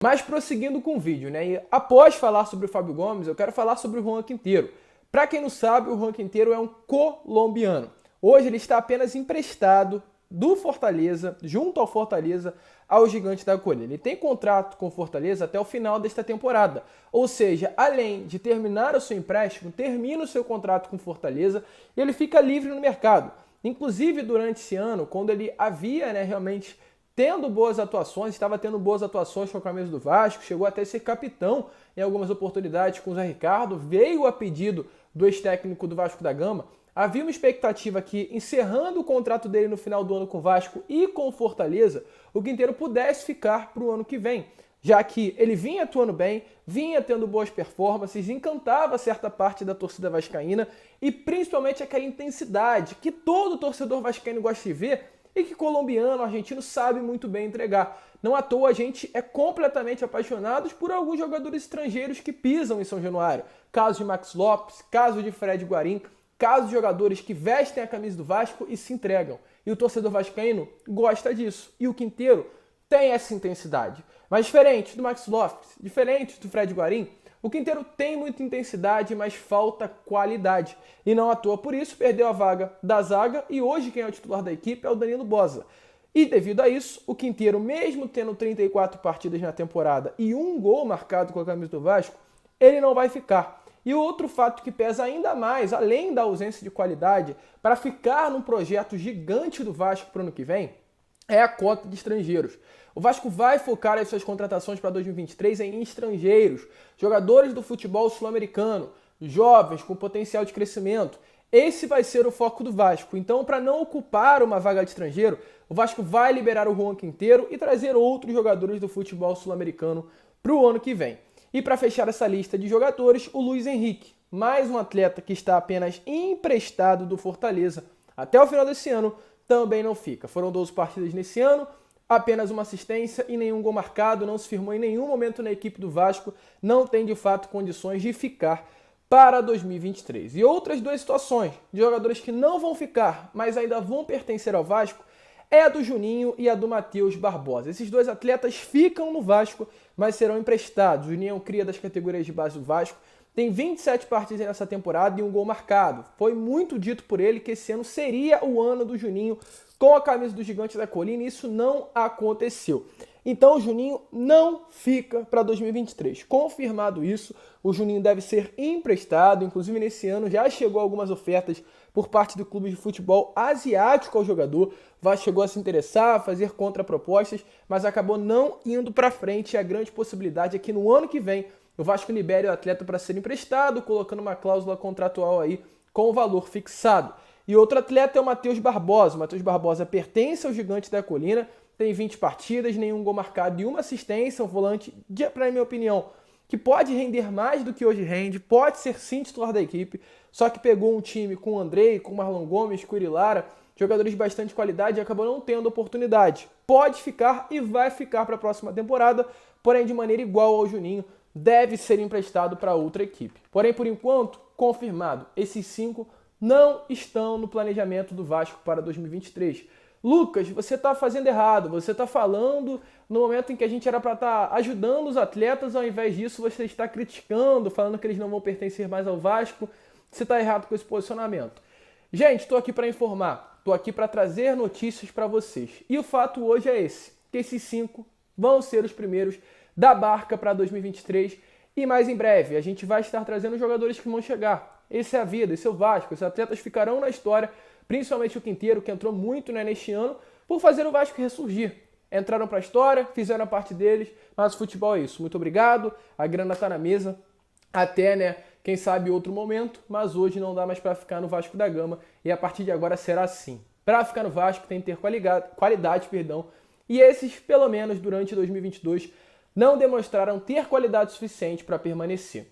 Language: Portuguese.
Mas prosseguindo com o vídeo, né? E após falar sobre o Fábio Gomes, eu quero falar sobre o Juan Quintero. Para quem não sabe, o Juan Quintero é um colombiano. Hoje ele está apenas emprestado do Fortaleza, junto ao Fortaleza, ao Gigante da Colina. Ele tem contrato com o Fortaleza até o final desta temporada. Ou seja, além de terminar o seu empréstimo, termina o seu contrato com o Fortaleza e ele fica livre no mercado. Inclusive, durante esse ano, quando ele havia realmente tendo boas atuações, estava tendo boas atuações com a camisa do Vasco, chegou até a ser capitão em algumas oportunidades com o Zé Ricardo, veio a pedido do ex-técnico do Vasco da Gama. Havia uma expectativa que, encerrando o contrato dele no final do ano com o Vasco e com o Fortaleza, o Quintero pudesse ficar para o ano que vem, já que ele vinha atuando bem, vinha tendo boas performances, encantava certa parte da torcida vascaína e principalmente aquela intensidade que todo torcedor vascaíno gosta de ver e que colombiano, argentino sabe muito bem entregar. Não à toa a gente é completamente apaixonados por alguns jogadores estrangeiros que pisam em São Januário. Caso de Max Lopes, caso de Fred Guarín, caso de jogadores que vestem a camisa do Vasco e se entregam. E o torcedor vascaíno gosta disso. E o Quintero tem essa intensidade. Mas diferente do Max Lopes, diferente do Fred Guarín, o Quintero tem muita intensidade, mas falta qualidade. E não à toa por isso perdeu a vaga da zaga e hoje quem é o titular da equipe é o Danilo Boza. E devido a isso, o Quintero, mesmo tendo 34 partidas na temporada e um gol marcado com a camisa do Vasco, ele não vai ficar. E o outro fato que pesa ainda mais, além da ausência de qualidade, para ficar num projeto gigante do Vasco para o ano que vem, é a cota de estrangeiros. O Vasco vai focar as suas contratações para 2023 em estrangeiros, jogadores do futebol sul-americano, jovens com potencial de crescimento. Esse vai ser o foco do Vasco. Então, para não ocupar uma vaga de estrangeiro, o Vasco vai liberar o Juan Quintero e trazer outros jogadores do futebol sul-americano para o ano que vem. E para fechar essa lista de jogadores, o Luiz Henrique, mais um atleta que está apenas emprestado do Fortaleza até o final desse ano, também não fica. Foram 12 partidas nesse ano, apenas uma assistência e nenhum gol marcado, não se firmou em nenhum momento na equipe do Vasco, não tem de fato condições de ficar para 2023. E outras duas situações de jogadores que não vão ficar, mas ainda vão pertencer ao Vasco, é a do Juninho e a do Matheus Barbosa. Esses dois atletas ficam no Vasco, mas serão emprestados. O Juninho é um cria das categorias de base do Vasco, tem 27 partidas nessa temporada e um gol marcado. Foi muito dito por ele que esse ano seria o ano do Juninho com a camisa do Gigante da Colina e isso não aconteceu. Então o Juninho não fica para 2023. Confirmado isso, o Juninho deve ser emprestado. Inclusive nesse ano já chegou algumas ofertas por parte do clube de futebol asiático ao jogador. Vasco chegou a se interessar, a fazer contrapropostas, mas acabou não indo para frente. E a grande possibilidade é que no ano que vem o Vasco libere o atleta para ser emprestado, colocando uma cláusula contratual aí com o valor fixado. E outro atleta é o Matheus Barbosa. O Matheus Barbosa pertence ao Gigante da Colina, tem 20 partidas, nenhum gol marcado e uma assistência, um volante, para minha opinião, que pode render mais do que hoje rende, pode ser sim titular da equipe, só que pegou um time com o Andrei, com o Marlon Gomes, com o Irilara, jogadores de bastante qualidade e acabou não tendo oportunidade. Pode ficar e vai ficar para a próxima temporada, porém de maneira igual ao Juninho, deve ser emprestado para outra equipe. Porém, por enquanto, confirmado, esses 5 não estão no planejamento do Vasco para 2023. Lucas, você está fazendo errado, você está falando no momento em que a gente era para estar ajudando os atletas, ao invés disso você está criticando, falando que eles não vão pertencer mais ao Vasco, você está errado com esse posicionamento. Gente, estou aqui para informar, estou aqui para trazer notícias para vocês. E o fato hoje é esse, que esses 5 vão ser os primeiros da barca para 2023 e mais em breve a gente vai estar trazendo jogadores que vão chegar. Essa é a vida, esse é o Vasco, os atletas ficarão na história, principalmente o Quintero, que entrou muito neste ano, por fazer o Vasco ressurgir. Entraram para a história, fizeram a parte deles, mas o futebol é isso. Muito obrigado, a grana está na mesa, até, quem sabe outro momento, mas hoje não dá mais para ficar no Vasco da Gama e a partir de agora será assim. Para ficar no Vasco tem que ter qualidade, e esses, pelo menos durante 2022, não demonstraram ter qualidade suficiente para permanecer.